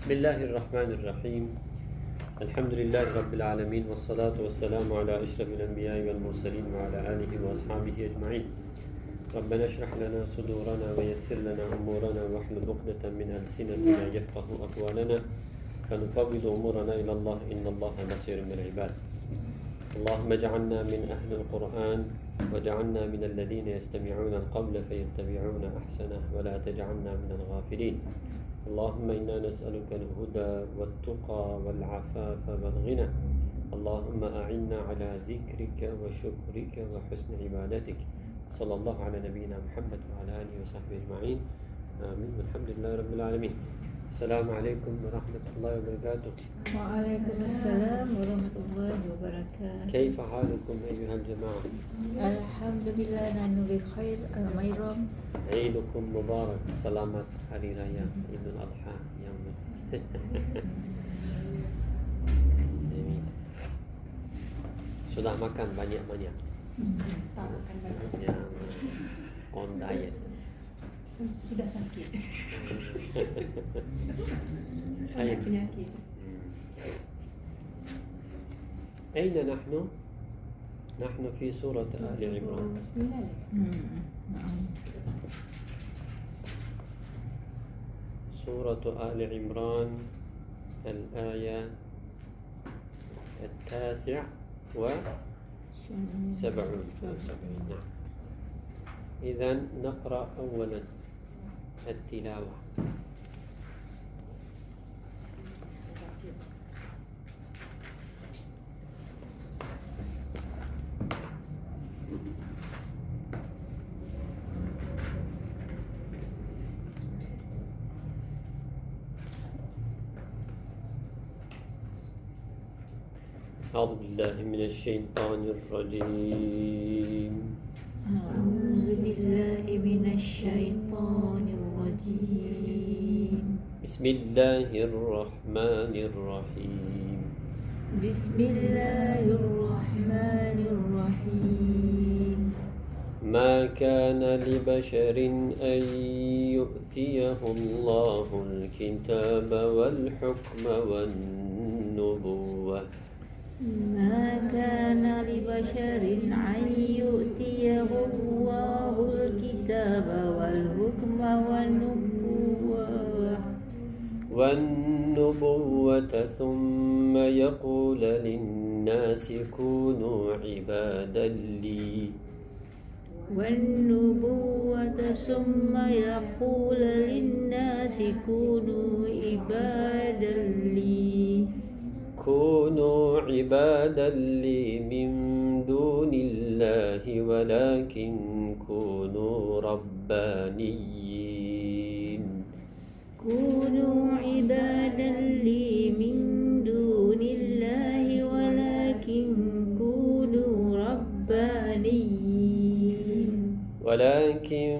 بسم الله الرحمن الرحيم. الحمد لله رب العالمين، والصلاة والسلام على أشرف الأنبياء والمرسلين وعلى آله وأصحابه أجمعين. ربنا اشرح لنا صدورنا ويسر لنا أمورنا واحلل عقدة من ألسنتنا يفقه أقوالنا فنفوض أمورنا إلى الله إن الله بصير بالعباد. اللهم اجعلنا من أهل القرآن وجعلنا من الذين يستمعون القول فيتبعون أحسنه ولا تجعلنا من الغافلين. اللهم إنا نسألك الهدى والتقى والعفاف والغنى. اللهم أعنا على ذكرك وشكرك وحسن عبادتك. صلى الله على نبينا محمد وعلى آله وصحبه أجمعين. آمين والحمد لله رب العالمين. السلام عليكم ورحمة الله وبركاته. وعليكم السلام ورحمة الله وبركاته. كيف حالكم أيها الجماعة؟ الحمد لله نحن بخير. الميرام عيدكم مبارك. Selamat Hari Raya Idul Adha yang Sudah makan banyak-banyak? Tak makan banyak. Yang on diet. Sudah sakit. Baik. Banyak penyakit. أين نحن؟ نحن في سورة آل عمران. سورة آل عمران الآية 79. نعم. إذن نقرأ أولا التلاوة. أعوذ بالله من الشيطان الرجيم. أعوذ بالله من الشيطان الرجيم. بسم الله الرحمن الرحيم. بسم الله الرحمن الرحيم. ما كان لبشر أن يؤتيه الله الكتاب والحكم والنبوة. ما كان لبشر أن يؤتيه الله الكتاب والحكم والنبوة ثم يقول للناس كونوا عبادا لي. والنبوة ثم يقول للناس كونوا عبادا لي. كونوا عبادا لي من دون الله ولكن كونوا ربانيين. كونوا عبادا لي من دون الله ولكن كونوا ربانيين. ولكن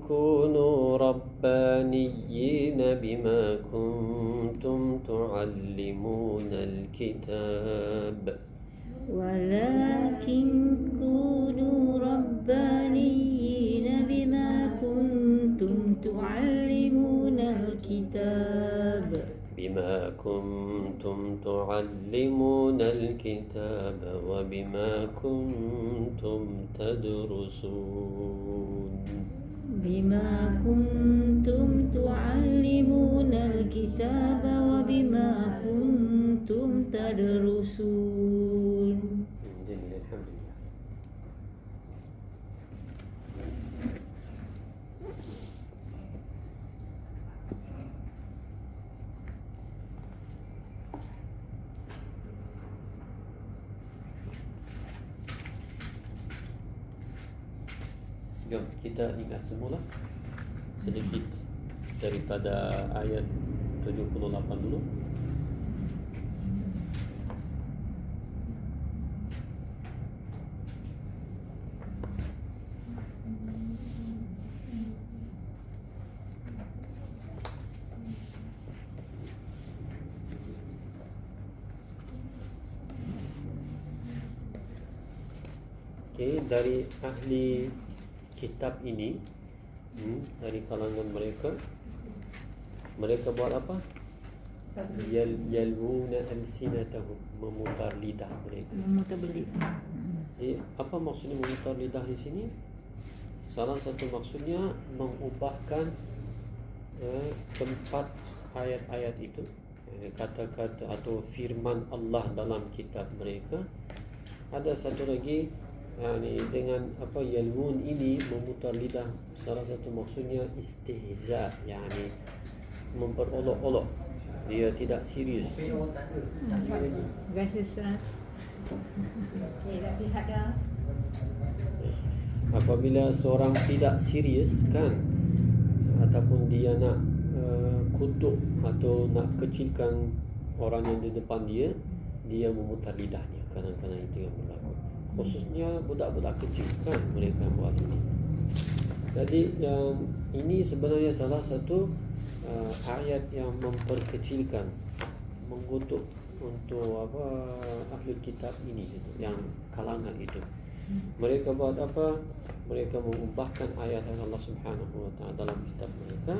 كونوا ربانيين بما كنتم تعلمون الكتاب. ولكن كونوا ربانيين بما كنتم تعلمون الكتاب. بما كنتم تعلمون الكتاب وبما كنتم تدرسون. بما كنتم تعلمون الكتاب وبما كنتم تدرسون. جميل الحمد لله. Jom kita ingat semula sedikit daripada ayat 78 dulu. Okey, dari ahli kitab ini dari kalangan mereka buat apa? yalwuna alsinatahum, memutar lidah mereka. Memutar beli. Jadi apa maksudnya memutar lidah di sini? Salah satu maksudnya mengubahkan tempat ayat-ayat itu, kata-kata atau firman Allah dalam kitab mereka. Ada satu lagi, dengan apa yalwun ini memutar lidah, salah satu maksudnya istihza, memperolok-olok, dia tidak serius. Biasa Ustaz. Okay, dah lihat dah. Apabila seorang tidak serius kan, ataupun dia nak kutuk atau nak kecilkan orang yang di depan dia, dia memutar lidahnya. Kadang-kadang itu yang berlaku. Khususnya budak-budak kecil kan, mereka buat ini. Jadi yang ini sebenarnya salah satu ayat yang memperkecilkan, mengutuk untuk ahli kitab ini, yang kalangan itu. Mereka buat apa? Mereka mengubahkan ayat Allah Subhanahu wa taala dalam kitab mereka.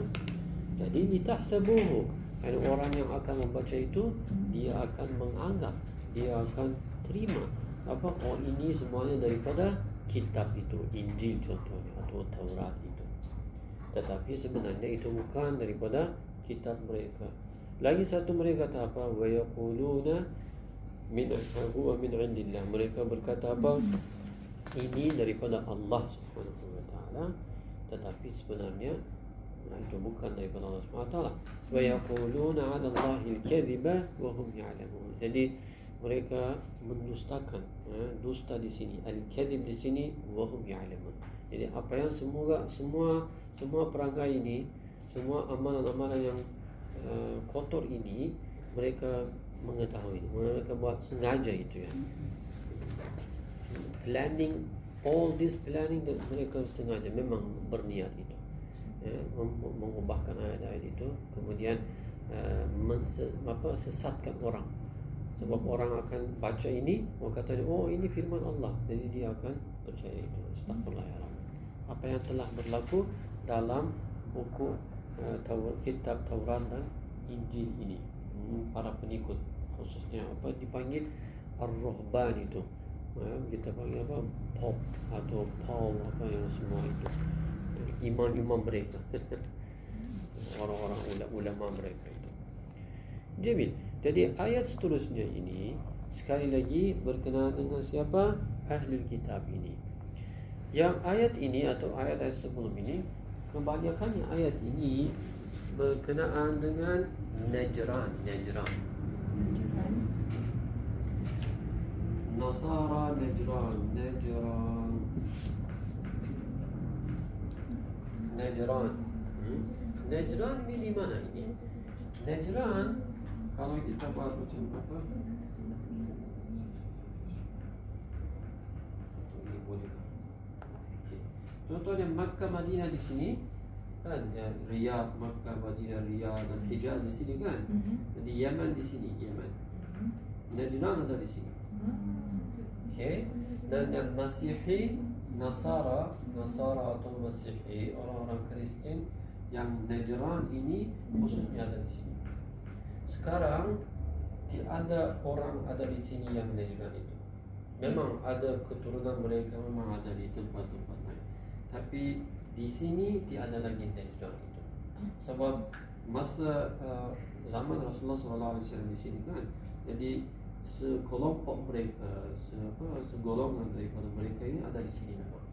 Jadi litahsabuhu, orang yang akan membaca itu, dia akan menganggap, dia akan terima ini semuanya daripada kitab itu, Injil contohnya, atau Taurat itu. Tetapi sebenarnya itu bukan daripada kitab mereka. Lagi satu mereka kata apa? Wa yaquluna min huwa min indillah. Mereka berkata apa? Ini daripada Allah Subhanahu wa taala, tetapi sebenarnya itu bukan daripada Allah Subhanahu wa taala. Wa yaquluna 'ala Allahi al-kadhiba wa hum ya'lamun. Jadi mereka mendustakan, dusta di sini, al-kadhib di sini, wa hum ya'lamun. Jadi apa yang semua perangai ini, semua amalan-amalan yang kotor ini, mereka mengetahui, mereka buat sengaja itu ya. Planning, all this planning, dan mereka sengaja memang berniat itu, mengubahkan ayat-ayat itu, kemudian sesatkan orang. Sebab orang akan baca ini, kata dia, oh ini firman Allah, jadi dia akan percaya itu. Astagfirullahaladzim. Apa yang telah berlaku dalam buku kitab Taurat dan Injil ini, para pengikut, khususnya dipanggil Ar-Ruhban itu, kita panggil Pop atau Paul, yang semua itu, imam-imam mereka, orang-orang ulama mereka itu. Jadi ayat seterusnya ini sekali lagi berkenaan dengan siapa? Ahlul kitab ini. Yang ayat ini atau ayat-ayat sebelum ini, kebanyakannya ayat ini berkenaan dengan Najran. Nasara Najran. Najran ini di mana ini? Najran, kalau kita buat macam apa? Ini boleh. Contohnya Makkah, Madinah di sini kan, ya, Riyadh, Makkah, Madinah, Riyadh dan Hijaz di sini kan. Jadi Yaman di sini, Yaman. Najran ada di sini. Okay. Dan yang Masihi, Nasara atau Masihi, orang-orang Kristen yang Najran ini khususnya ada di sini. Sekarang tiada orang ada di sini yang Najran itu. Memang ada keturunan mereka, memang ada di tempat-tempat lain, tapi di sini tiada lagi Najran itu. Sebab masa zaman Rasulullah SAW di sini kan, jadi sekelompok mereka, segolongan daripada mereka ini ada di sini memang.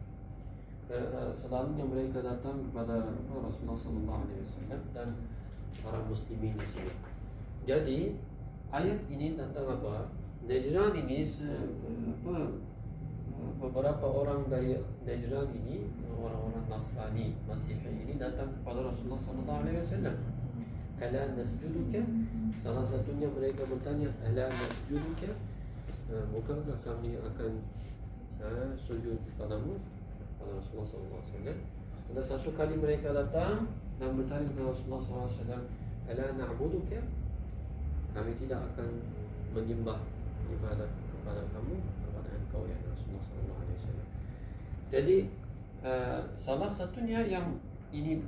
Selalunya mereka datang kepada Rasulullah SAW dan para muslimin di sini. Jadi ayat ini tentang apa? Najran ini beberapa orang dari Najran ini, orang-orang Nasrani, Masihi ini datang kepada Rasulullah SAW. Ala nasjuduka? Salah satunya mereka bertanya, ala nasjuduka? Bukankah kami akan sujud kepadamu, kepada Rasulullah SAW? Ada satu kali mereka datang dan bertanya kepada Rasulullah SAW, ala na'buduka? Kami tidak akan menyembah ibadah kepada kamu, kepada engkau ya Rasulullah SAW. Jadi salah satunya yang ini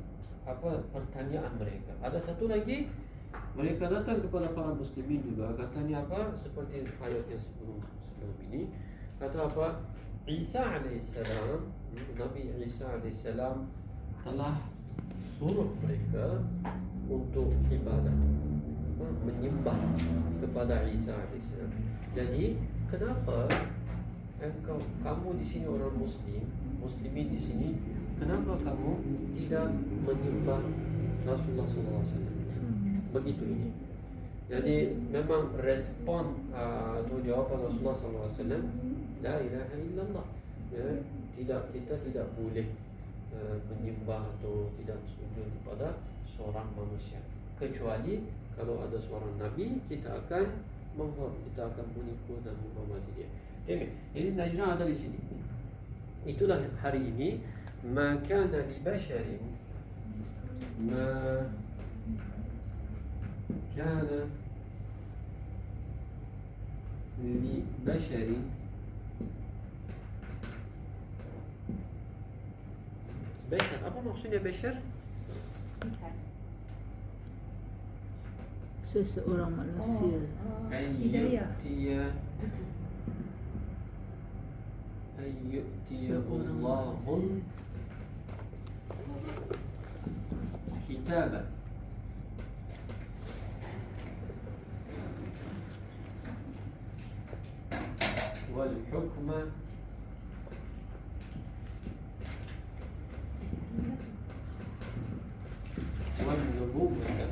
pertanyaan mereka. Ada satu lagi Mereka datang kepada para muslimin juga, katanya apa? Seperti ayat yang sebelum ini. Kata apa? Isa alaihissalam, Nabi Isa alaihissalam telah suruh mereka untuk ibadah, menyembah kepada Isa alaihissalam. Jadi kenapa kamu di sini orang muslimin di sini, kenapa kamu tidak menyembah Rasulullah SAW? Begitu ini. Jadi memang respon atau jawaban Rasulullah SAW, la ilaha illallah. Ya, kita tidak boleh menyembah atau tidak sujud kepada seorang manusia, kecuali kalau ada seorang nabi, kita akan menghormati, kita akan mengikut dan menghormati dia. Jadi Najran ada di sini. Itulah hari ini, ma kana li basharin, ma kana li basharin, bashar, apa maksudnya bashar? Seseorang manusia. Ayyutiyahullahu kitaba wal hukma wal nubuwwata.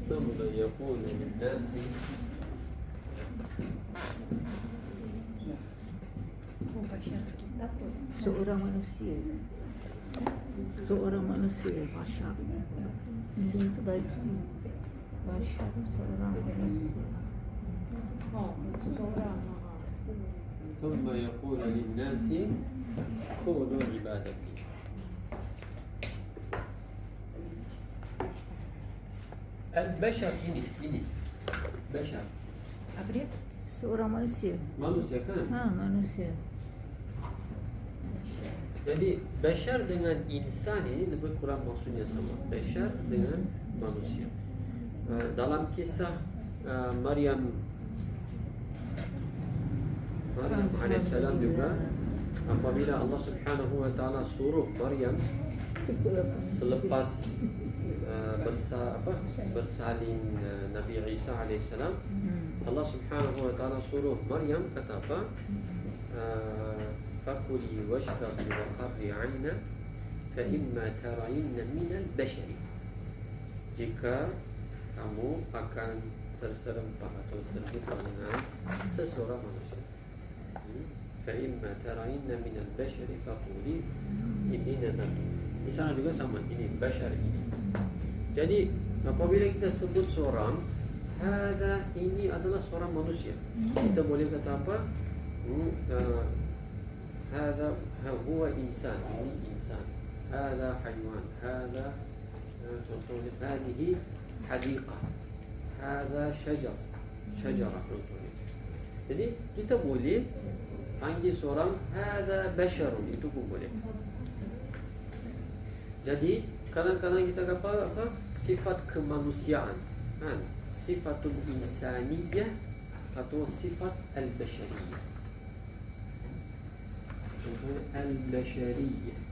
ثم يقول للناس Seorang manusia. Seorang manusia, Bashar. Dia terbagi. Bashar, seorang manusia. ثم يقول للناس كونوا عبادتي. البشر ini bashar. Apa dia? Seorang manusia. Manusia kan? Manusia. Jadi bashar dengan insan ini lebih kurang maksudnya sama. Bashar dengan manusia. Dalam kisah Maryam alaihissalam juga, apabila Allah Subhanahu wa taala suruh Maryam selepas bersalin Nabi Isa alaihissalam, Allah Subhanahu wa taala suruh Maryam kata apa? Fakuli washrabi wa qarri 'aina fa imma tarayinna min al-bashari. Jika kamu akan terserempak atau terjumpa dengan seseorang manusia, fa imma tarayinna min al-bashari faquli inni nadartu. Di sana juga sama, ini bashar ini. Jadi apabila kita sebut seorang, hada, ini adalah seorang manusia, kita boleh kata apa? Hada huwa insan, ini insan. Hada haywan, hada contohnya hadihi hadiqah, hada syajar, syajarah contohnya. Jadi kita boleh panggil seorang hada basharun, itu pun boleh. Jadi kadang-kadang kita kata apa? Sifat kemanusiaan, kan? Sifatul insaniyah atau sifat al-bashariyah. Contohnya al-bashariyah.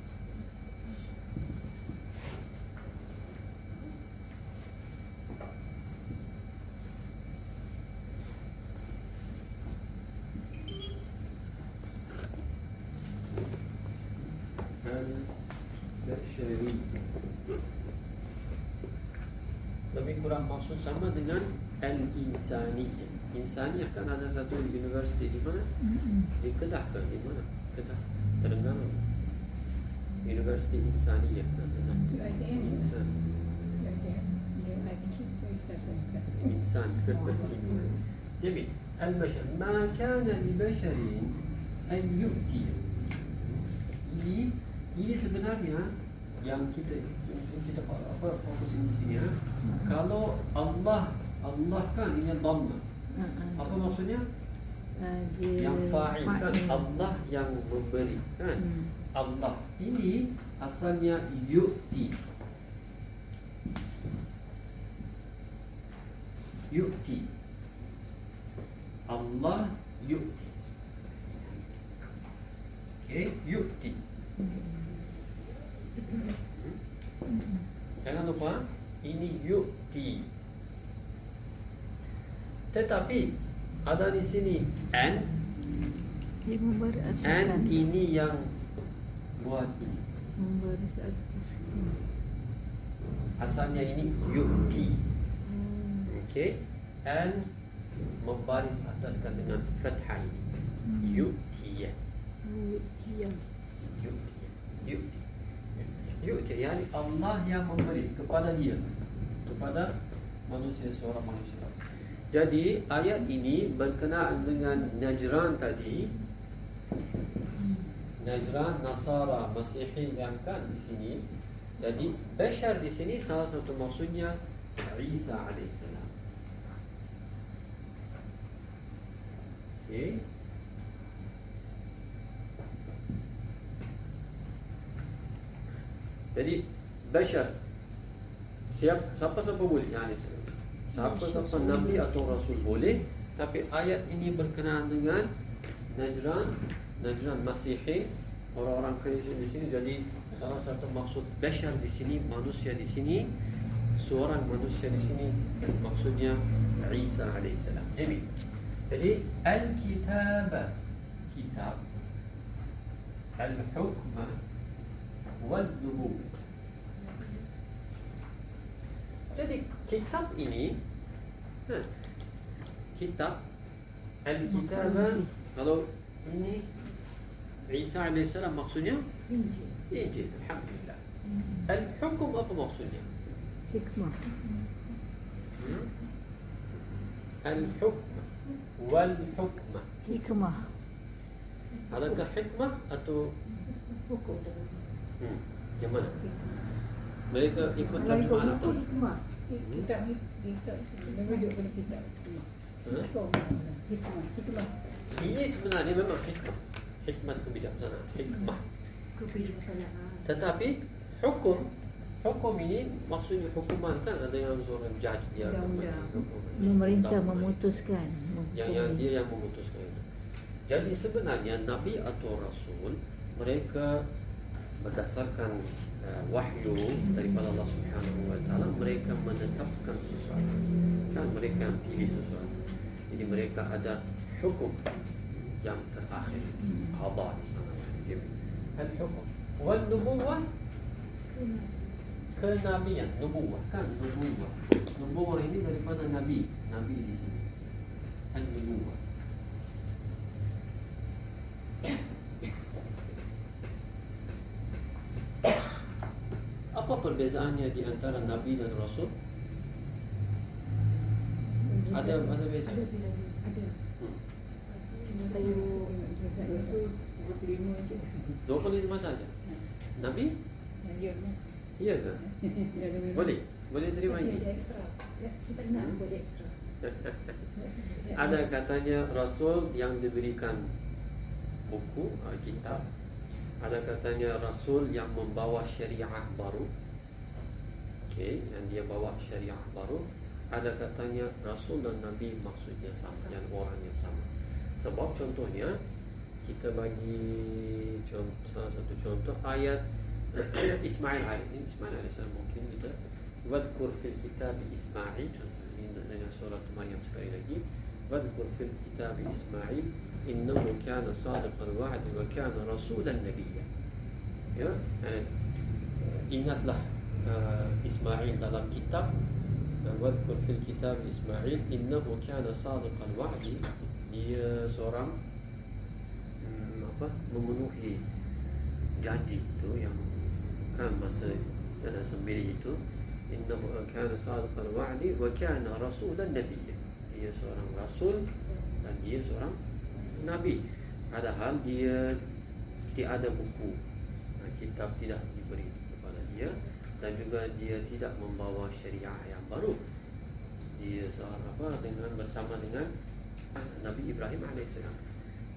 Lebih kurang maksud sama dengan al-insaniyah. Insaniyah kan ada satu universiti di mana? Di Kedah ke? Di mana? Kedah, Terengganu. Universiti Insaniyah. Insan. Insan. Jadi al-bashar, ma kana li basharin an yu'ti. Ini sebenarnya yang kita fokus di sini ya. Kalau Allah kan ini dhamma. Apa maksudnya? Yang fa'il kan Allah yang memberi kan. Allah ini asalnya yu'ti. Yu'ti. Allah yu'ti. Okay, yu'ti. Jangan lupa ini yu'ti. Tetapi ada di sini and. Dia memberi And ini yang buat ini. memberi ataskan. Asalnya ini yu'ti. Okay. And membaris ataskan dengan fathah ini. Yu'tiyah. Dia Yu'ti. Yu'ti. Yani Allah yang memberi kepada dia. Kepada manusia, seorang manusia. Jadi ayat ini berkenaan dengan Najran tadi. Najran, Nasara, Masihi yang kan di sini. Jadi Bashar di sini salah satu maksudnya Isa alaihissalam. Okay. Jadi Bashar siapa boleh, yani siapa Nabi atau Rasul boleh. Tapi ayat ini berkenaan dengan Najran Masihi, orang-orang Kristen di sini. Jadi salah satu maksud Bashar di sini, manusia di sini, seorang manusia di sini, maksudnya Isa alaihissalam. Jadi Al-Kitab, kitab, Al-Hukma, Wal-Nubuwwah. Jadi kitab ini, kitab Al-Kitab, kalau ini Isa alaihissalam maksudnya Injil. Alhamdulillah. Al-Hukum apa maksudnya? Hikmah. Al-Hukma Wal-Hukmah. Hikmah. Adakah hikmah atau Hukum. yang mana? Mereka ikut terjemahan apa? Hikmah. Kita merujuk pada kitab. Hikmah. Ini sebenarnya memang hikmah kebijaksanaan, hikmah. Kebijaksanaan. Tetapi hukum ini maksudnya hukuman kan, ada yang seorang judge dia Memerintah memutuskan. yang dia yang memutuskan itu. Jadi sebenarnya Nabi atau Rasul mereka berdasarkan wahyu daripada Allah Subhanahu Wa Taala, mereka menetapkan sesuatu, kan mereka pilih sesuatu. Jadi mereka ada hukum yang terakhir, qada di sana. Al-hukum wal nubuwwah, kenabian, nubuwwah kan, nubuwwah ini daripada nabi di sini. Al-nubuwwah. Apa perbezaannya di antara nabi dan rasul? Ada beza. Ada. 25 saja. Nabi? Iya kan? Boleh terima ini. Kita nak boleh ekstra. Ada katanya Rasul yang diberikan buku, kitab. Ada katanya Rasul yang membawa syariah baru. Okay, yang dia bawa syariah baru. Ada katanya Rasul dan Nabi maksudnya sama, yang orang yang sama. Sebab contohnya kita bagi salah satu contoh ayat Ismail alaihissalam, mungkin kita wadhkur fil kitab Ismail, ini dengan surah Maryam sekali lagi. Wadhkur fil kitab Ismail innahu kana sadiqal wa'd wa kana rasulan nabiyya. Ya, ingatlah Ismail dalam kitab. Wadhkur fil kitab Ismail innahu kana sadiqal wa'd, dia seorang memenuhi janji itu yang kan masa sendiri itu. Innahu kana sadiqal wa'd wa kana rasulan nabiyya, dia seorang rasul dan dia seorang nabi. Padahal dia tiada buku, kitab tidak diberi kepada dia. dia, dan juga dia tidak membawa syariah yang baru. Dia bersama dengan Nabi Ibrahim alaihissalam.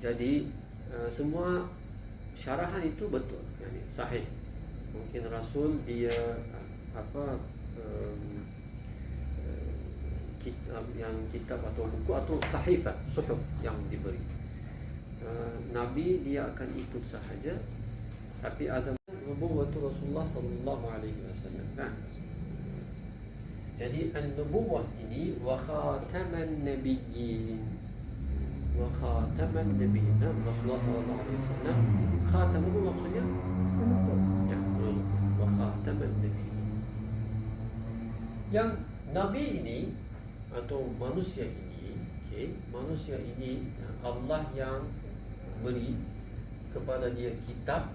Jadi semua syarahan itu betul, yani sahih. Mungkin Rasul dia yang kitab atau buku atau sahifah, suhuf yang diberi. Nabi dia akan ikut sahaja, tapi ada nubuwwah Rasulullah sallallahu alaihi wasallam kan. Jadi an-nubuwwah ini wa khataman nabiyyin, wa khataman nabiyyin. Rasulullah sallallahu alaihi wasallam khatam itu maksudnya ya, wa khataman nabiyyin. Yang nabi ini atau manusia ini, manusia ini Allah yang beri kepada dia kitab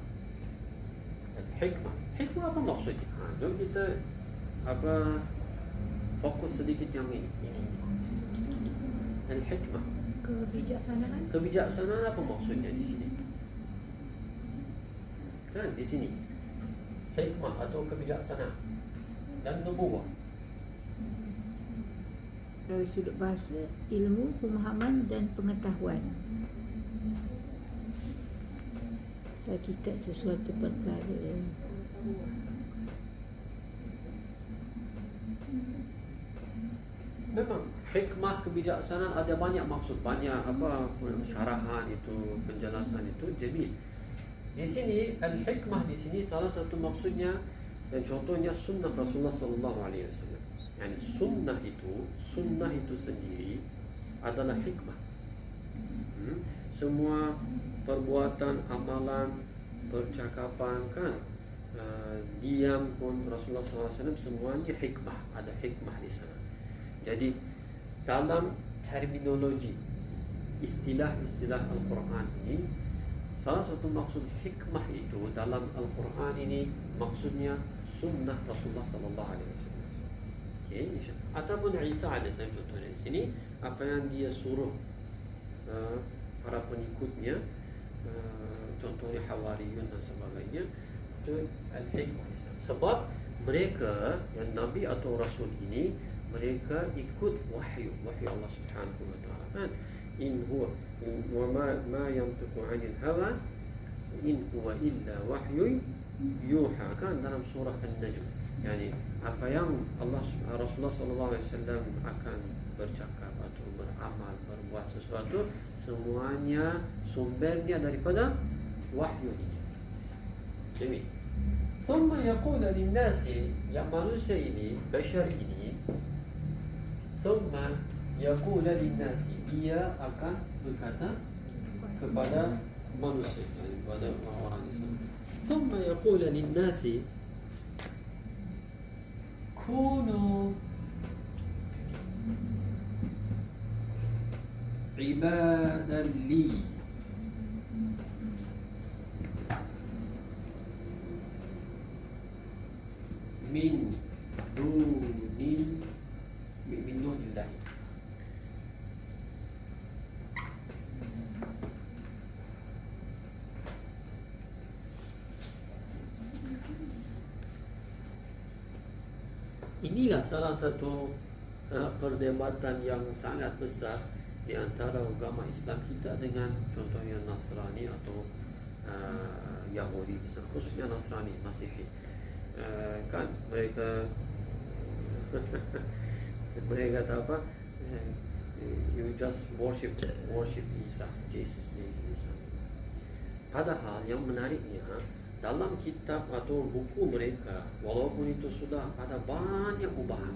dan hikmah. Hikmah apa maksudnya? Jom kita fokus sedikit yang ini. Dan hikmah. Kebijaksanaan. Kebijaksanaan apa maksudnya di sini? Kan di sini. Hikmah atau kebijaksanaan dan nubuwah. Dari sudut bahasa, ilmu, pemahaman dan pengetahuan. Hakikat sesuatu perkara. Memang hikmah, kebijaksanaan ada banyak maksud, banyak syarahan itu, penjelasan itu jamil. Di sini al-hikmah di sini salah satu maksudnya dan contohnya sunnah Rasulullah sallallahu alaihi wasallam. Yani sunnah itu sendiri adalah hikmah. Semua perbuatan, amalan, percakapan kan, diam pun Rasulullah SAW semuanya hikmah, ada hikmah di sana. Jadi dalam terminologi istilah-istilah Al-Quran ini, salah satu maksud hikmah itu dalam Al-Quran ini maksudnya sunnah Rasulullah SAW. Ataupun Isa alaihissalam contohnya di sini, apa yang dia suruh para pengikutnya, contohnya Hawariyun dan sebagainya, itu al-hikmah. Sebab mereka yang Nabi atau Rasul ini, mereka ikut wahyu Allah Subhanahu wa taala kan. In huwa wa ma yantiqu 'anil hawa in huwa illa wahyu yuha kan dalam surah An-Najm. Yani apa yang Rasulullah sallallahu alaihi wasallam akan bercakap atau beramal, berbuat sesuatu, semuanya sumbernya daripada wahyu ini. Jadi, thumma yaqulu lin-nasi, yang manusia ini, bashar ini, thumma yaqulu lin-nasi, dia akan berkata kepada manusia, kepada orang-orang Islam. Thumma yaqulu lin-nasi kunu ibadan li min dunillah. Inilah salah satu perdebatan yang sangat besar di antara agama Islam kita dengan contohnya Nasrani atau Yahudi, khususnya Nasrani, Masihi. Kan mereka kata apa? You just worship Isa, Jesus name Isa. Padahal yang menariknya, dalam kitab atau buku mereka, walaupun itu sudah ada banyak ubahan,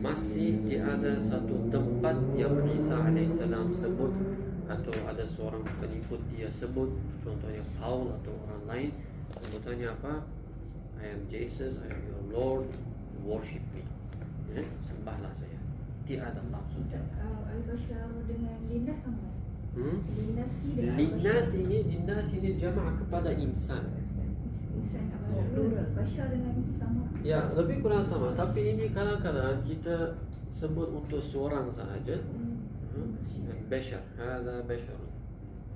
masih ada satu tempat yang Isa alaihissalam sebut, atau ada seorang pengikut dia sebut, contohnya Paul atau orang lain, sebutannya apa? I am Jesus, I am your Lord, worship me, sembahlah saya. Tidak ada langsung. Al-Bashar dengan Linnas sama. Linnas ini jama' kepada insan. Insan apa? Bashar dengan itu sama. Ya, lebih kurang sama. Tapi ini kadang-kadang kita sebut untuk seorang sahaja. Bashar, hada bashar,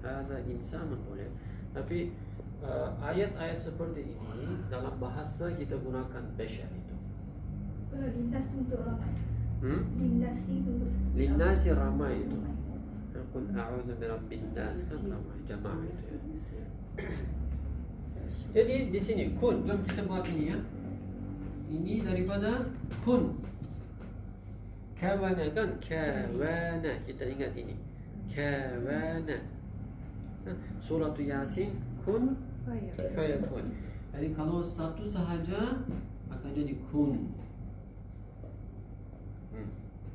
hada insan boleh. Tapi ayat-ayat seperti ini dalam bahasa kita gunakan bashar itu. Kalau lintas itu untuk ramai. Lintas itu untuk Linnasi ramai itu. Qul a'udzu birabbin nas kan ramai jamaah itu ya. Jadi di sini kun, jom kita buat ini ya. Ini daripada kun. Kawana kan, kawana, kita ingat ini. Kawana. Surah Yasin kun fayakun. Jadi kalau satu sahaja akan jadi kun.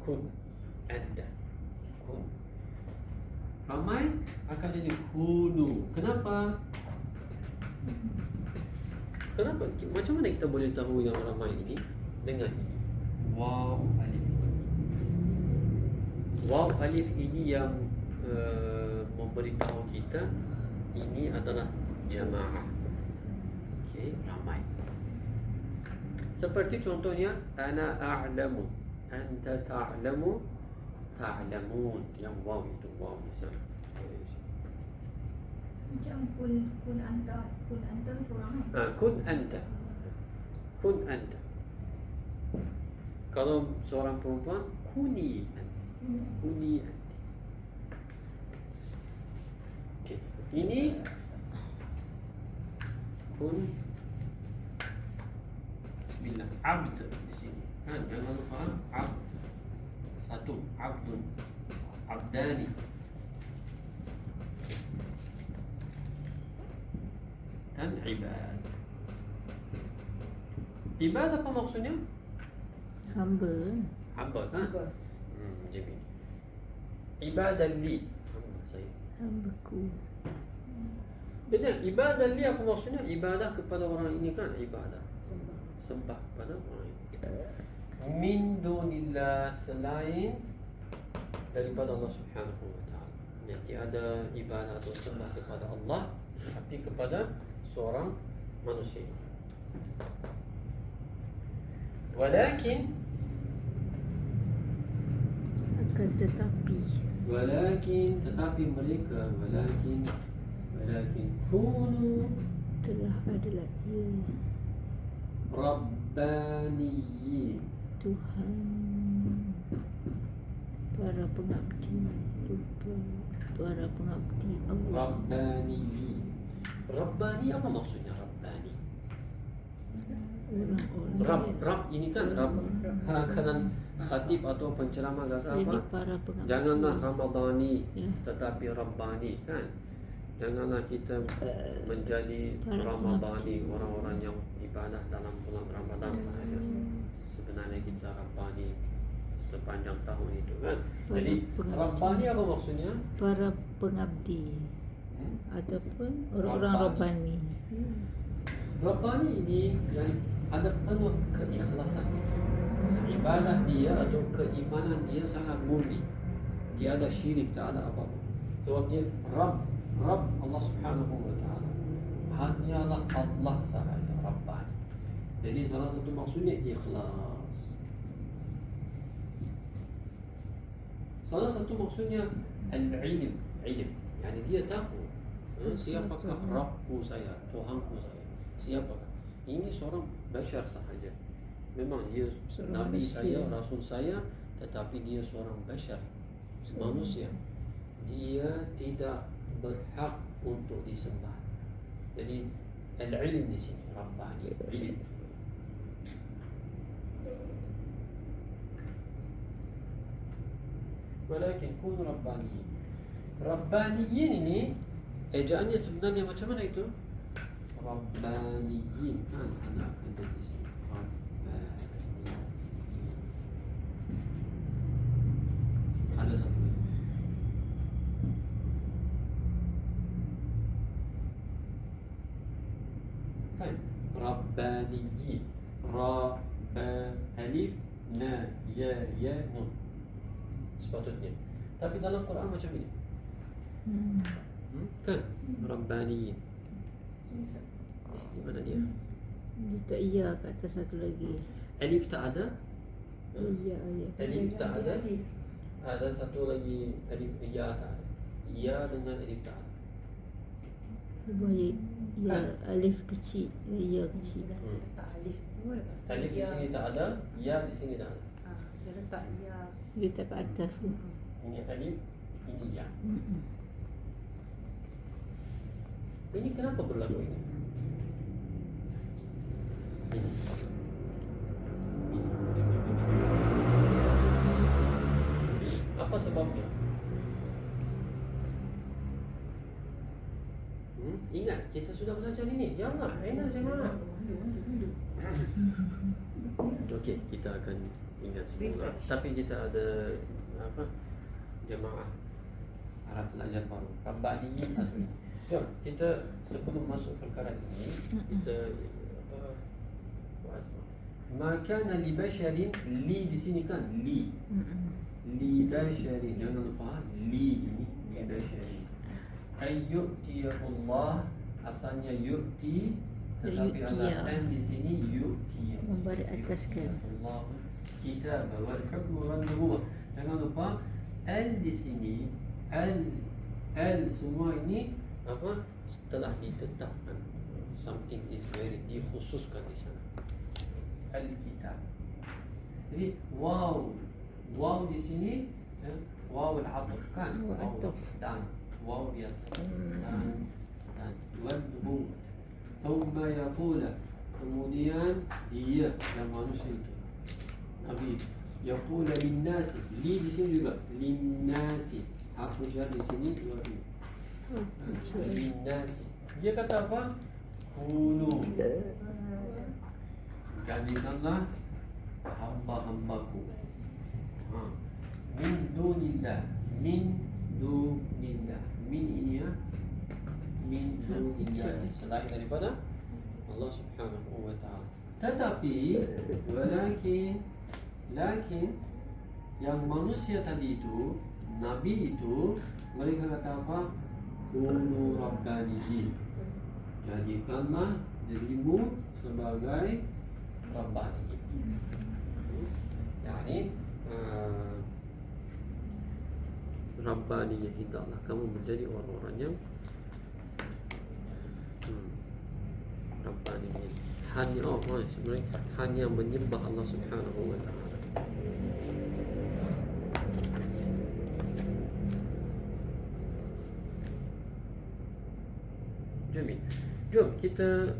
Kun anda. Kun. Ramai akan jadi kunu. Kenapa? Kenapa? Macam mana kita boleh tahu yang ramai ini? Dengan ini. Waw alif. Waw alif ini yang memberitahu kita ini adalah jamaah. Okey, ramai. Seperti contohnya ana a'lamu, anta ta'lamu, ta'lamun. Yang waw itu waw di sana. macam kun anta seorang kan. Kun anta. Kun anta. Kalau seorang perempuan kuni anta. Kuni anta. Okey. Ini kun bismillah abd di sini. Kan jangan lupa abd. Satu abdun. Abdani. Kan ibad. Ibad apa maksudnya? Hamba. Hamba kan? Macam ni. Ibadah li. Hamba saya. Hambaku. Benar, ibadah li apa maksudnya? Ibadah kepada orang ini kan ibadah. Sembah kepada orang ini. Min dunillah, selain daripada Allah Subhanahu wa taala. Jadi ada ibadah atau sembah kepada Allah tapi kepada seorang manusia. Walakin Akan tetapi tetapi mereka walakin kunu telah adalah ia rabbaniyin. Tuhan para pengabdi Allah. Rabbaniyin. Rabbani apa maksudnya Rabbani? Orang-orang Rab ini kan Rab. Kadang-kadang khatib atau penceramah kata ini apa? para pengabdi. Janganlah Ramadhani Ya. tetapi Rabbani kan. Janganlah kita menjadi Para Ramadhani, orang-orang yang ibadah dalam bulan Ramadan sahaja. Sebenarnya kita Rabbani sepanjang tahun itu kan. Jadi Rabbani apa maksudnya? Para pengabdi ataupun orang-orang Rabbani. Rabbani. Rabbani ini yang ada penuh keikhlasan. Ibadah dia atau keimanan dia sangat murni. Tiada syirik, tak ada apa-apa. Sebab dia Rabb Allah Subhanahu wa taala. Hanyalah Allah sahaja Rabbani. Jadi salah satu maksudnya ikhlas. Salah satu maksudnya al-ilm, ilm. Yani dia tahu siapakah Rabbku saya, Tuhanku saya. Siapakah? Ini seorang bashar sahaja. Memang dia Seorang Nabi manusia. saya, Rasul saya, tetapi dia seorang bashar, manusia. Dia tidak berhak untuk disembah. Jadi al-ilm di sini Rabbani, ilm. Walakin kunu rabbaniyin. Rabbaniyin ini ejaannya sebenarnya macam mana itu? Rabbaniyin kan ada akan di sini. Rabbaniyin. Ada satu lagi. Kan Rabbaniyin. Alif na ya nun. Sepatutnya. Tapi dalam Quran macam ini. Kan? Rabbaniyin. Di mana dia? Dia tak iya kat atas satu lagi. Alif tak ada? Iya. Alif tak ada? Ada satu lagi alif ya tak ada. Ya dengan alif tak ada. Baik. Ya, alif kecil, ya kecil. Tak alif tu lepas tu Alif di ya. sini tak ada, ya di sini tak ada. Dia letak ya. Dia tak kat atas tu. Ini alif, ini ya. Mm-mm. Ini kenapa berlaku ini? Ini. Apa sebabnya? Ingat, kita sudah belajar ini. Jangan, enak jemaah. Okey, kita akan ingat semula. Tapi kita ada apa? Jemaah Arab belajar baru. Rabbaniyin asli. Jom, kita sebelum masuk perkara ini, kita maka li basharin, li di sini kan li. Li basharin, jangan lupa li ini li basharin. Ayyutiyahullah, asalnya yu'ti, tetapi ada n di sini yu'ti. Memberi ataskan. Allah kitab wal hukm wal nubuwah. Jangan lupa l di sini, l semua ini apa? Setelah ditetapkan, something is very dikhususkan di sana. Al-kitab. Jadi wow di sini wow al-'athf kan? Wow al-'athf. Dan wow biasa. Dan wal-nubuwah. Thumma yaqula, kemudian dia yang manusia itu Nabi yaqula lin-nasi, li di sini juga lin-nasi, harfu jar di sini wabi lin-nasi. Dia kata apa? Kunu, jadikanlah hamba-hambaku min dunillah, min dunillah, min ini ya, min dunillah, selain daripada Allah Subhanahu wa ta'ala. Tetapi lakin yang manusia tadi itu, Nabi itu, mereka kata apa? Kunu rabbaniyin, jadikanlah dirimu sebagai rabbaniyin. Yani rabbaniyin, hendaklah kamu menjadi orang-orang yang rabbaniyin. Sebenarnya hanya menyembah Allah Subhanahu wa ta'ala. Jom kita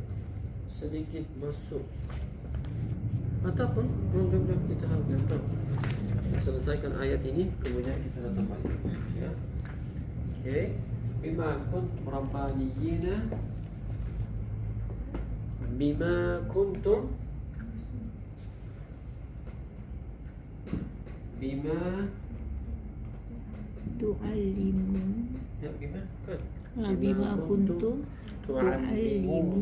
sedikit masuk ataupun jom kita selesaikan ayat ini, kemudian kita datang balik ya. Okey, bima kuntum rabbaniyina, bima kuntum tu'allimun. Ya, bima kan? Bima kuntum tu'allimun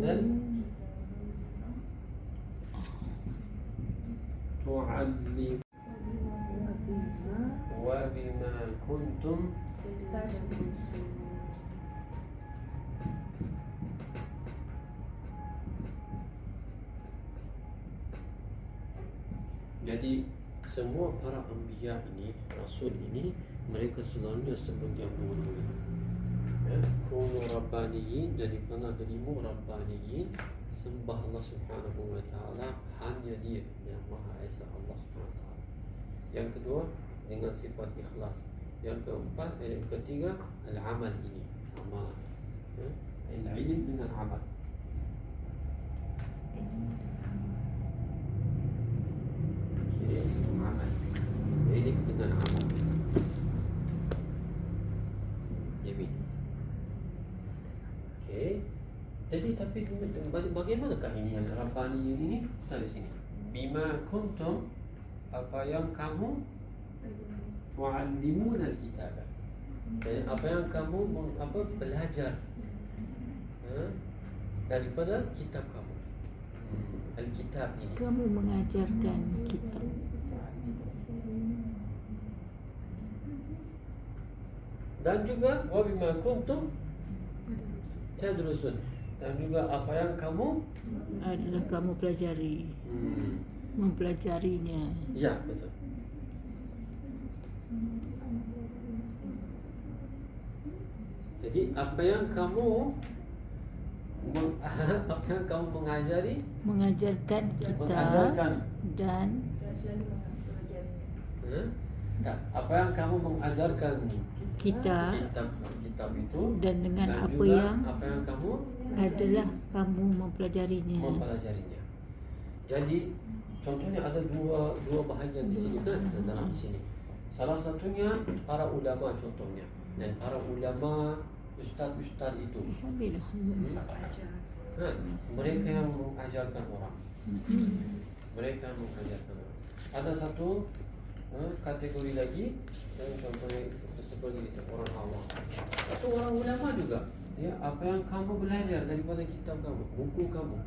wa bima kuntum jadi semua para anbiya ini, rasul ini, mereka selalunya sebut yang mulia. Ya, kunu rabbaniyin, jadikanlah dirimu rabbaniyin, sembah Allah Subhanahu wa ta'ala, hanya dia yang Maha Esa, Allah Subhanahu wa ta'ala. Yang kedua, dengan sifat ikhlas. Yang keempat, yang ketiga, al-amal ini, amal. Ya, al-ilm dengan amal. Okay, amal. Ilm dengan amal. Jamil. Okay. Jadi tapi bagaimanakah ini yang Rabbani ini? Kita di sini. Bima kuntum, apa yang kamu tu'allimun al-kitab. Jadi apa yang kamu belajar daripada kitab kamu. Al-kitab ini. Kamu mengajarkan kitab. Dan juga wa bima kuntum tadrusun, dan juga apa yang kamu adalah kamu pelajari, mempelajarinya. ya, betul. Jadi apa yang kamu Apa yang kamu mengajari? mengajarkan kita Mengajarkan. dan Dan selalu mempelajarinya. Tak, apa yang kamu mengajarkan kita kitab itu dan dengan dan apa juga yang apa yang kamu adalah kamu mempelajarinya. mempelajarinya. Jadi contohnya ada dua bahagian di sini kan dalam sini. Salah satunya para ulama contohnya, dan para ulama ustaz-ustaz itu Alhamdulillah. kan mereka yang mengajarkan orang. Mereka yang mengajarkan orang. Ada satu kategori lagi yang contohnya seperti itu orang awam atau orang ulama juga. Ya, apa yang kamu belajar daripada kitab kamu, buku kamu,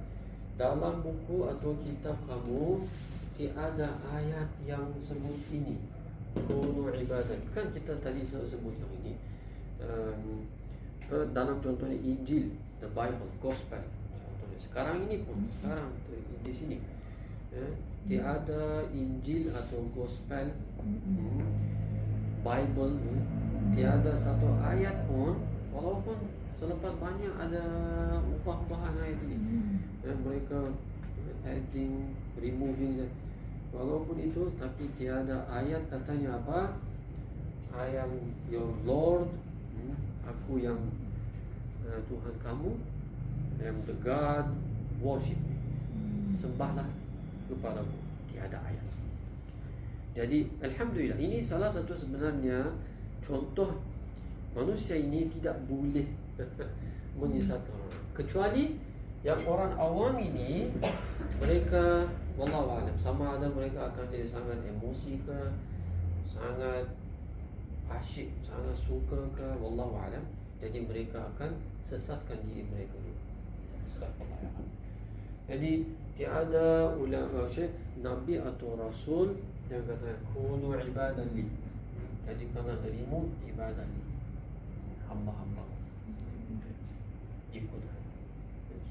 dalam buku atau kitab kamu tiada ayat yang sebut ini kunu ibadah. Kan kita tadi sebut yang ini dalam contohnya Injil, the Bible, Gospel contohnya. Sekarang ini pun sekarang di sini tiada Injil atau Gospel, Bible, tiada satu ayat pun, walaupun selepas banyak ada ubah-ubahan ayat ini, mereka adding, removing, walaupun itu, tapi tiada ayat katanya apa? I am your Lord, aku yang Tuhan kamu, I am the God, worship, sembahlah kepadaku. Tiada ayat. Jadi alhamdulillah, ini salah satu sebenarnya contoh manusia ini tidak boleh menyesatkan orang, kecuali yang orang awam ini, mereka wallahu alam, sama ada mereka akan jadi sangat emosi ke, sangat asyik, sangat suka ke, wallahu alam. Jadi mereka akan sesatkan diri mereka dulu. Jadi tiada ulama, nabi atau rasul yang kata kunu ibadan li. Jadi kana dirimu ibadah li, hamba-hamba, ikut,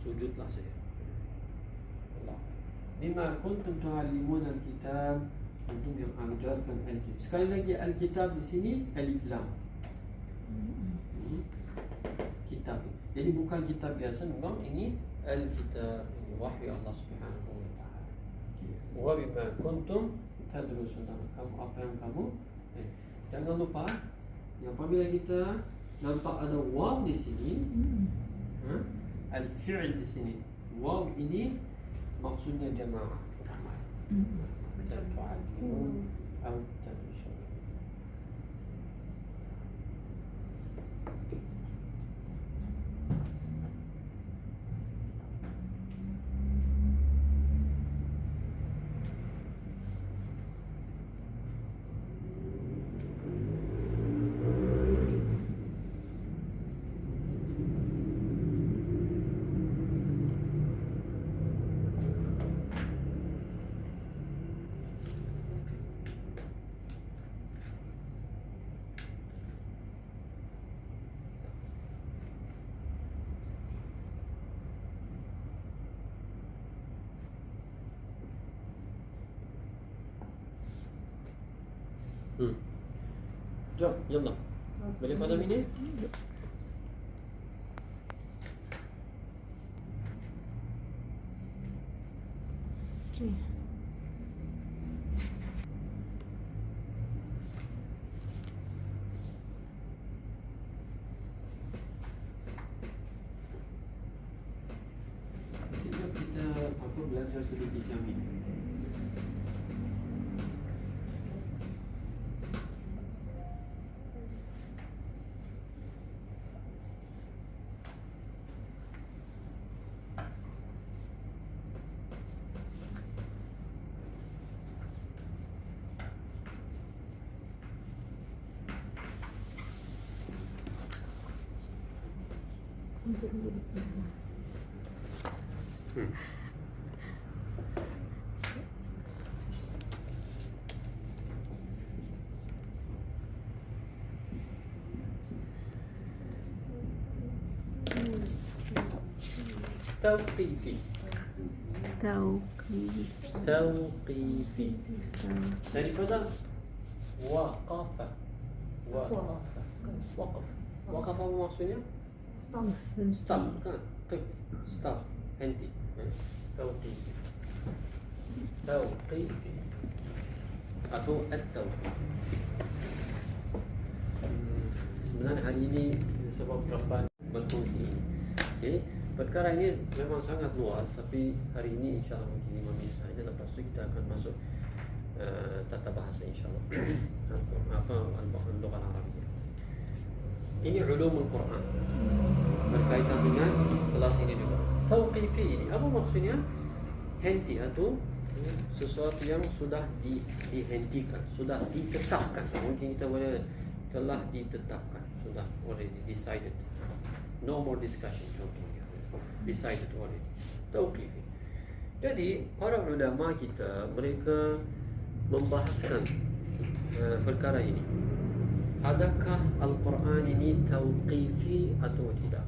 sujudlah saja. Allah. Bima kuntum tu'allimuna al-kitab, untuk yang mengajarkan al-kitab. Sekali lagi al-kitab di sini alif lam. Kitab. Jadi bukan kitab biasa, memang ini al-kitab, ini wahyu Allah Subhanahu wa taala. Wa bima kuntum tadrusun, kamu apa yang kamu jangan lupa, apabila kita nampak ada waw di sini, al-fi'l di sini, waw ini maksudnya jamaah, ramai. Tu'allimun atau tadrusun. Jom, yallah. Boleh pada ini? Okay. Kita belajar sedikit yang ini. Tauqifi. Tauqifi. Daripada waqafa. Waqaf. Waqaf apa maksudnya? Stop kan? Stop. Henti. Tauqifi. Tauqifi. Atau at-tauqif. Sebenarnya hari ini sebab Rabban berfungsi ini. Okay. Perkara ini memang sangat luas, tapi hari ini insyaAllah mungkin 5 minit saja. Lepas itu kita akan masuk tata bahasa insyaAllah. Al-Lughah Al-Arabiyah. Ini ulumul Quran, berkaitan dengan kelas ini juga. Tauqifi ini apa maksudnya? Henti atau sesuatu yang sudah dihentikan, sudah ditetapkan. Mungkin kita boleh telah ditetapkan, sudah already decided. No more discussion contohnya. Decided already. Tauqifi. Jadi para ulama kita mereka membahaskan perkara ini. Adakah Al-Quran ini tauqifi atau tidak?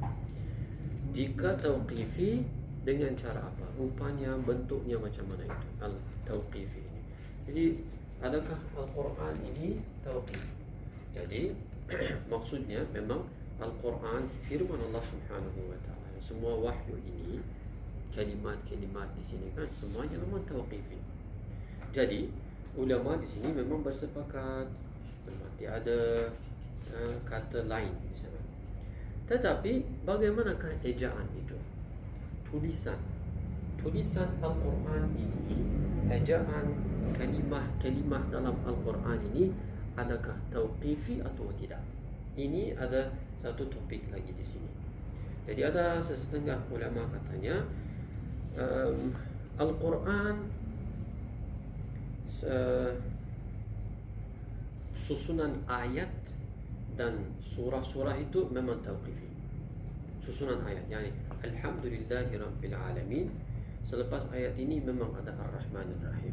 Jika tauqifi, dengan cara apa? Rupanya bentuknya macam mana itu Al-Tauqifi ini. Jadi adakah Al-Quran ini tauqifi? Jadi maksudnya memang Al-Quran firman Allah Subhanahu wa taala. Semua wahyu ini, kalimat-kalimat di sini kan semuanya memang tauqifi. Jadi ulama di sini memang bersepakat, memang tiada kata lain di sana. Tetapi bagaimanakah ejaan itu? Tulisan Al-Quran ini, ejaan kalimah-kalimah dalam Al-Quran ini, adakah tauqifi atau tidak? Ini ada satu topik lagi di sini. Jadi ada setengah ulama katanya Al-Quran susunan ayat dan surah-surah itu memang tauqifi. Susunan ayat, yani Alhamdulillahirabbil alamin. Selepas ayat ini memang ada Ar-Rahmanir Rahim.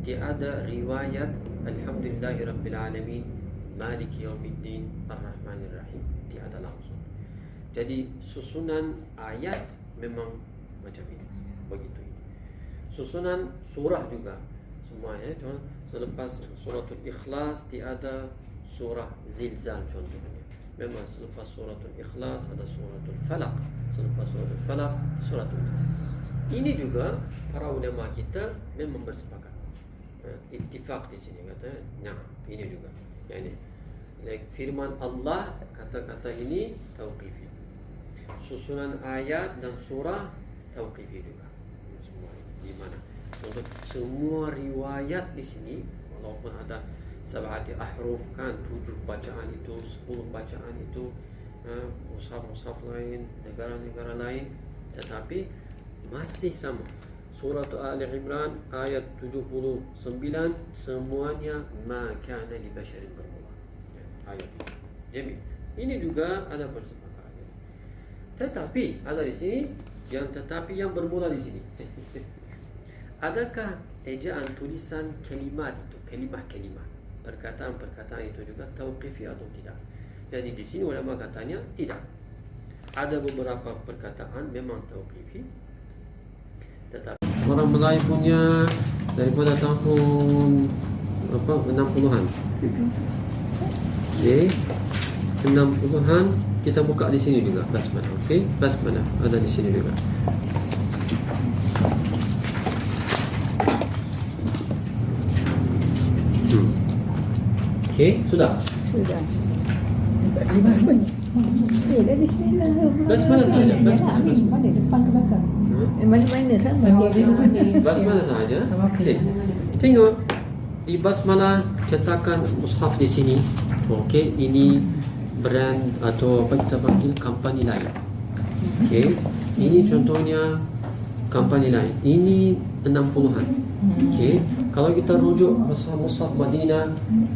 Tiada riwayat Alhamdulillahirabbil alamin Maliki yaumiddin Ar-Rahmanir Rahim, tiada langsung. Jadi susunan ayat memang macam ini, begitu ini. Susunan surah juga semuanya. Selepas suratul Ikhlas tiada surah Zilzal contohnya. Memang selepas suratul Ikhlas ada suratul Falaq, selepas suratul Falaq suratul Nas. Ini juga para ulama kita memang bersepakat. Ittifaq di sini kata, nah ini juga. Yani firman Allah, kata-kata ini tauqifi. Susunan ayat dan surah tauqifi juga. Semua di mana? Untuk semua riwayat di sini, walaupun ada sab'ati ahruf kan, 7 bacaan itu, 10 bacaan itu, mushaf-mushaf lain, negara-negara lain, tetapi masih sama. Surah Ali Imran ayat 79 semuanya ma kana li basyarin bermula. Ayat ini. Ini juga ada persepakatan. Tetapi ada di sini yang bermula di sini. Adakah ejaan tulisan kalimat itu, kalimah-kalimah, perkataan-perkataan itu juga tauqifi atau tidak? Jadi di sini ulama katanya tidak. Ada beberapa perkataan memang tauqifi, tetapi orang Melayu punya daripada tahun 60-an. Okey. 60-an kita buka di sini juga basmalah. Okey, basmalah ada di sini juga. Okey, sudah. Dah di sini lah. Basmalah saja, basmalah. Mana depan ke belakang? Mana-mana sama. Basmalah saja. Okey. Tengok di basmalah cetakan mushaf di sini. Okey, ini brand atau apa kita panggil company lain. Okey. Ini contohnya company lain. Ini 60-an. Okey. Kalau kita rujuk mushaf Madinah,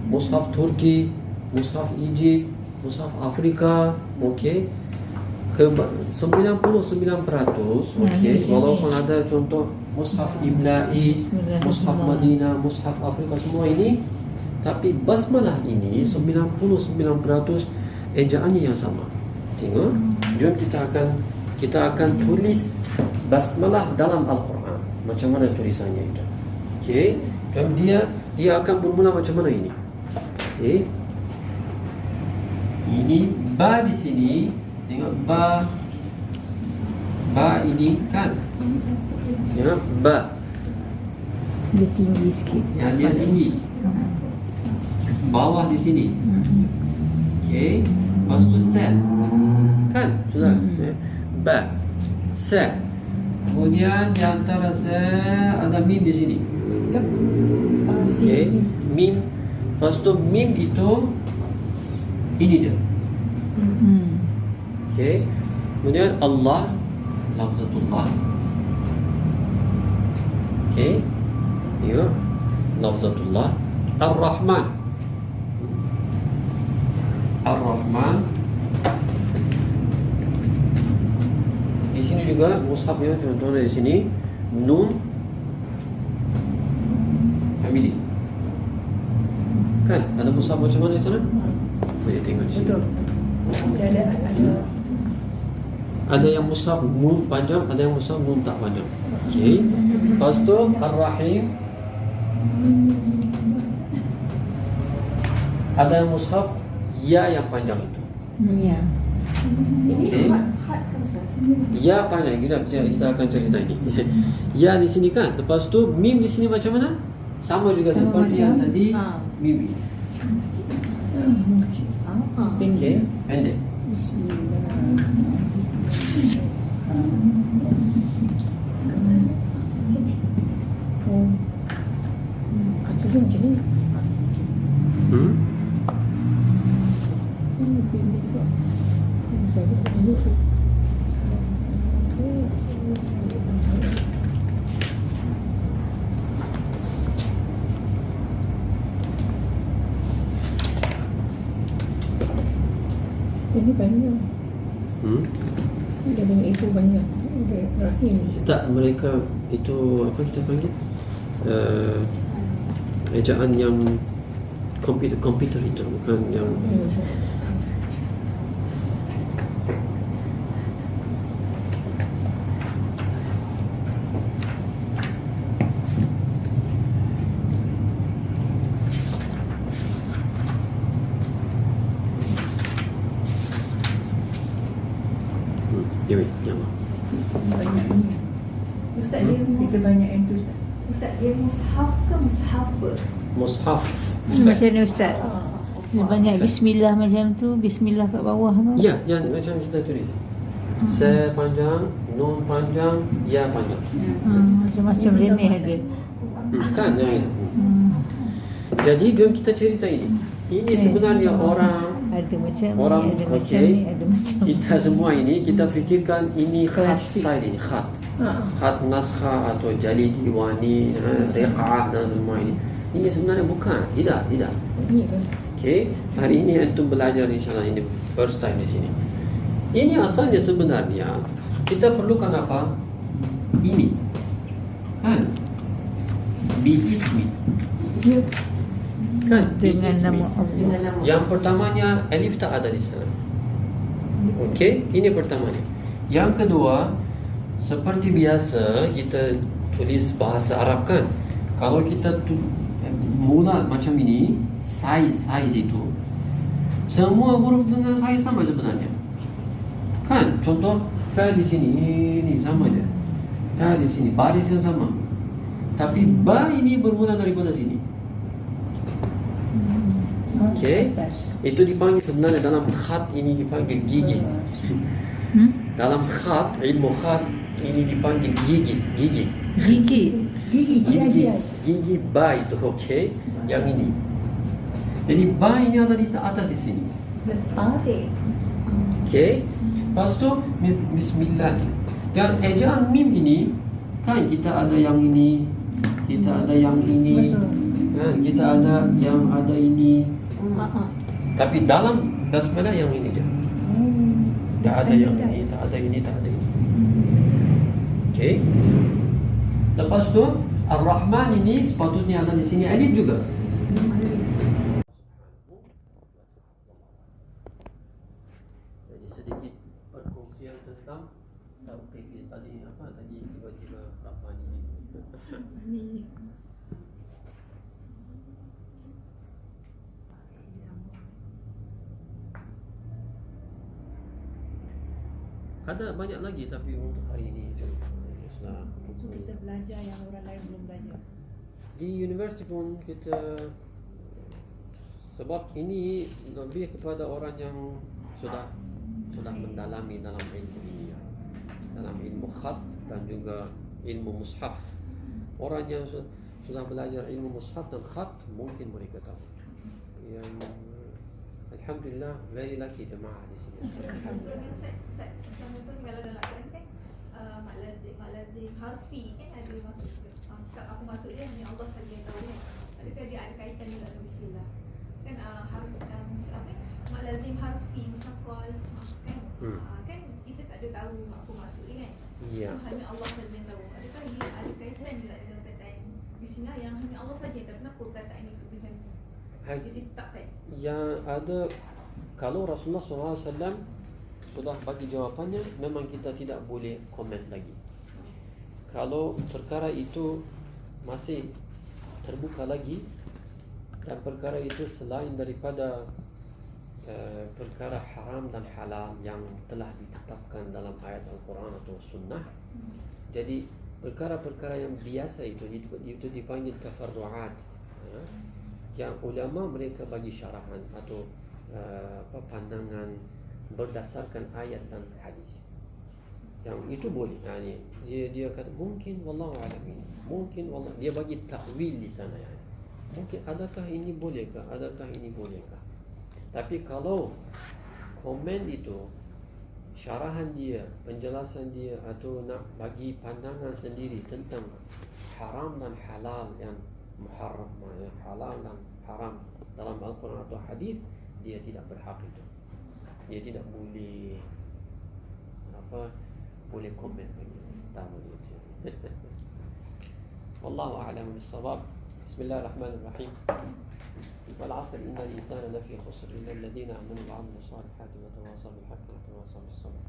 mushaf Turki, mushaf Egypt, mushaf Afrika, okey, ke 99%, okey, walaupun ada contoh mushaf Imla'i, mushaf Madinah, mushaf Afrika, semua ini, tapi basmalah ini 99% ejaannya yang sama. Tengok, jom kita akan tulis basmalah dalam Al-Quran. Macam mana tulisannya itu? Okey, dan dia akan bermula macam mana ini? Okey. Ini ba di sini, tengok ba Ba ini kan, ya, ba. Dia tinggi sikit. Ya, dia tinggi. Bawah di sini. Okey. Lepas tu set. Kan? Sudah. Ya. Ba. Set. Kemudian di antara set ada mim di sini. Okey. Mim. Lepas tu mim itu ini dia. Okey. Kemudian Allah, lafzatullah. Okey. Ya. Lafzatullah. Ar-Rahman. Ar-Rahman. Di sini juga mushafnya contohnya di sini Nun Hamidi. Kan? Ada mushaf macam mana di sana? Boleh tengok di sini. Betul. Ada. Ada yang mushaf nun panjang, ada yang mushaf nun tak panjang. Okey. Lepas tu Ar-Rahim. Ada yang mushaf ya yang panjang itu. Ya. Okey. Ya panjang, kita akan cerita ini. Ya di sini kan. Lepas tu mim di sini macam mana? Sama juga seperti yang tadi. Mim. Okey, pendek. Itu tu macam ni. Ini banyak. Dia banyak itu banyak. Dia rahim. Tak, mereka itu apa kita panggil? Ejaan yang komputer itu, bukan yang yang Banyak ni. Ustaz dia Kita banyak yang tu Ustaz. Ustaz dia mushaf ke mushaf apa? mushaf. Macam ni Ustaz. Dia banyak bismillah macam tu, bismillah kat bawah tu. Ya, yang macam kita tulis. Se panjang, nun panjang, ya panjang. Macam-macam jenis ada. Kan yang itu. Jadi jom kita cerita ini. Ini sebenarnya orang Ada macam orang ni, ada macam okey. ni, ada macam Kita semua ini kita fikirkan ini khat Klasik. style ini khat. Khat naskha atau jali diwani, riqah dan semua ini. Ini sebenarnya bukan. Tidak. ni kan. Okey, hari ini antum belajar insya-Allah ini first time di sini. Ini asalnya sebenarnya kita perlukan apa? Ini. Kan? Bi ismi. Kan? Bi Dengan ismi. nama Allah. Dengan nama. Yang pertamanya alif tak ada di sana. Okey, ini pertamanya. Yang kedua, seperti biasa kita tulis bahasa Arab kan. Kalau kita mula macam ini, size itu semua huruf dengan size sama sebenarnya. Kan? Contoh fa di sini ini sama aja. Ta di sini baris yang sama. Tapi ba ini bermula daripada sini. Okey. Itu dipanggil sebenarnya dalam khat ini dipanggil gigi. Dalam khat, ilmu khat ini dipanggil gigi. Gigi ba itu okey. Yang ini. Jadi ba ini ada di atas di sini. Tarik. Okey. Lepas tu bismillah. Dan ejaan mim ini kan kita ada yang ini, kita ada yang ini. Kan kita ada yang ada ini. Tapi dalam basmalah yang ini je. Tak ada yang ini, tak ada ini, tak ada ini. Okey. Lepas tu Ar-Rahman ini sepatutnya ada di sini alif juga. Jadi sedikit perkongsian tentang tauhid tadi apa tadi tiba-tiba Rahman ini. Ada banyak lagi tapi untuk hari ini itu sudah So kita belajar yang orang lain belum belajar. di universiti pun kita, sebab ini lebih kepada orang yang sudah mendalami dalam ilmu ini, dalam ilmu khat dan juga ilmu mushaf. Orang yang sudah belajar ilmu mushaf dan khat mungkin mereka tahu. Yang alhamdulillah very lucky jemaah di sini. Contohnya Ustaz, contohnya kalau dalam Quran kan mak lazim harfi kan ada maksud apa maksud dia hanya Allah saja yang tahu kan. Adakah dia ada kaitan juga dengan bismillah? Kan harf apa mak lazim harfi musaqal kan. Kan kita tak ada tahu apa maksud dia kan. Ya. Hanya Allah saja yang tahu. Adakah dia ada kaitan juga dengan perkataan bismillah yang hanya Allah saja yang tahu? Kenapa perkataan itu macam tu? Jadi tak kan? Yang ada, kalau Rasulullah SAW sudah bagi jawapannya, memang kita tidak boleh komen lagi. Kalau perkara itu masih terbuka lagi dan perkara itu selain daripada perkara haram dan halal yang telah ditetapkan dalam ayat Al-Quran atau Sunnah, jadi perkara-perkara yang biasa itu dipanggil tafarru'at, yang ulama mereka bagi syarahan atau pandangan berdasarkan ayat dan hadis. Yang itu boleh. Dia kata mungkin wallahu alamin. Mungkin wallah, dia bagi takwil di sana ya. Mungkin adakah ini bolehkah? Adakah ini bolehkah? Tapi kalau komen itu syarahan dia, penjelasan dia atau nak bagi pandangan sendiri tentang haram dan halal yang muharram, halal dan haram dalam Al-Quran atau hadis, dia tidak berhak itu. Dia tidak boleh boleh komen bagi tamu itu. Wallahu a'lam bis-shawab. Bismillahirrahmanirrahim. Wal 'asr innal insana lafi khusr illa alladhina amanu wa 'amilus salihati wa tawasaw bil haqqi wa tawasaw bis sabr.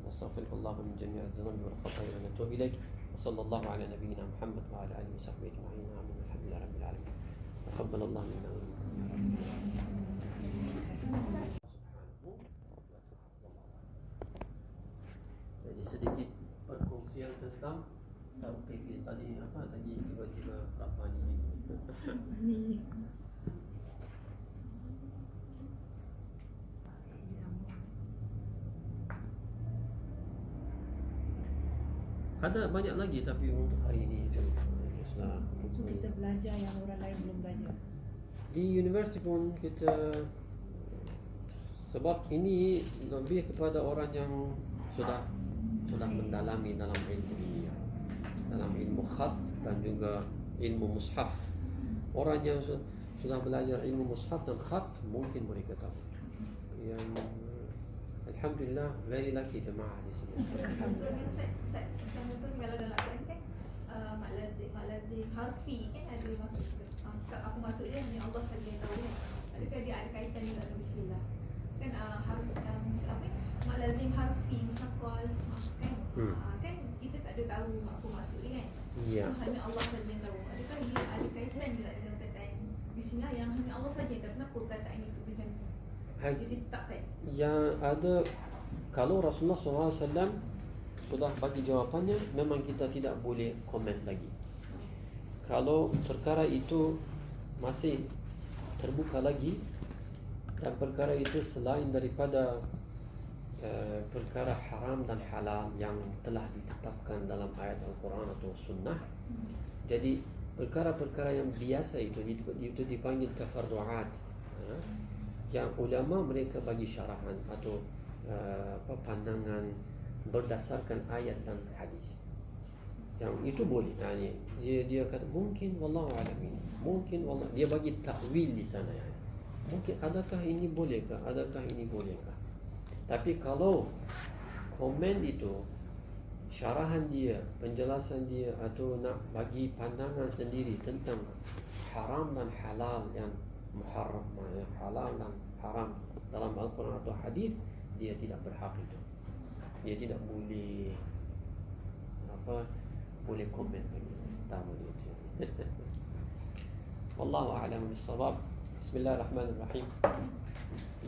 Nastaghfirullah min jami'il dhunubi wal khataaya wa natubu ilayh. وصلى الله على نبينا محمد وعلى اله وصحبه اجمعين. امين. الحمد لله رب العالمين. تقبل الله منا ومنكم. Jadi sedikit perkongsian tentang tauhid tadi tiba-tiba Rabbani. Ada banyak lagi tapi untuk hari ini itu sudah. So kita belajar yang orang lain belum belajar. Di universiti pun kita, sebab ini lebih kepada orang yang sudah mendalami dalam ilmu ini, dalam ilmu khat dan juga ilmu mushaf. Orang yang sudah belajar ilmu mushaf dan khat mungkin mereka tahu. Yang alhamdulillah very lucky jemaah di sini. Contohnya Ustaz, contohnya kalau dalam Quran kan mak lazim harfi kan ada maksud apa maksud dia hanya Allah saja yang tahu kan. Adakah dia ada kaitan juga dengan bismillah? Kan harf apa mak lazim harfi musaqal kan. Kan kita tak ada tahu apa maksud dia kan. Ya. Hanya Allah saja yang tahu. Adakah dia ada kaitan juga dengan perkataan bismillah yang hanya Allah saja yang tahu? Kenapa perkataan itu macam tu? Jadi tak kan? Yang ada, kalau Rasulullah SAW sudah bagi jawapannya, memang kita tidak boleh komen lagi. Kalau perkara itu masih terbuka lagi dan perkara itu selain daripada perkara haram dan halal yang telah ditetapkan dalam ayat Al-Quran atau Sunnah, jadi perkara-perkara yang biasa itu dipanggil tafarru'at, yang ulama mereka bagi syarahan atau pandangan berdasarkan ayat dan hadis. Yang itu boleh. Dia kata mungkin wallahu alamin. Mungkin wallah, dia bagi takwil di sana ya. Mungkin adakah ini bolehkah? Adakah ini bolehkah? Tapi kalau komen itu syarahan dia, penjelasan dia atau nak bagi pandangan sendiri tentang haram dan halal yang muharram, halal dan haram dalam Al-Quran atau hadis, dia tidak berhak itu. Dia tidak boleh boleh komen bagi tamu itu. Wallahu a'lam bis-shawab. Bismillahirrahmanirrahim.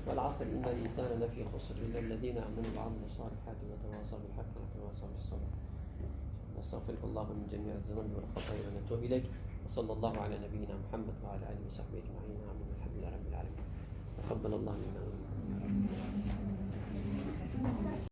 والعصر إن الإنسان لفي خسر إلا الذين آمنوا وعملوا الصالحات وتواصوا بالحق وتواصوا بالصبر. نستغفر الله من جميع الذنوب والخطايا ونتوب إليك. وصلى الله على نبينا محمد وعلى آله وصحبه أجمعين. آمين. الحمد لله رب العالمين. تقبل الله منا ومنكم.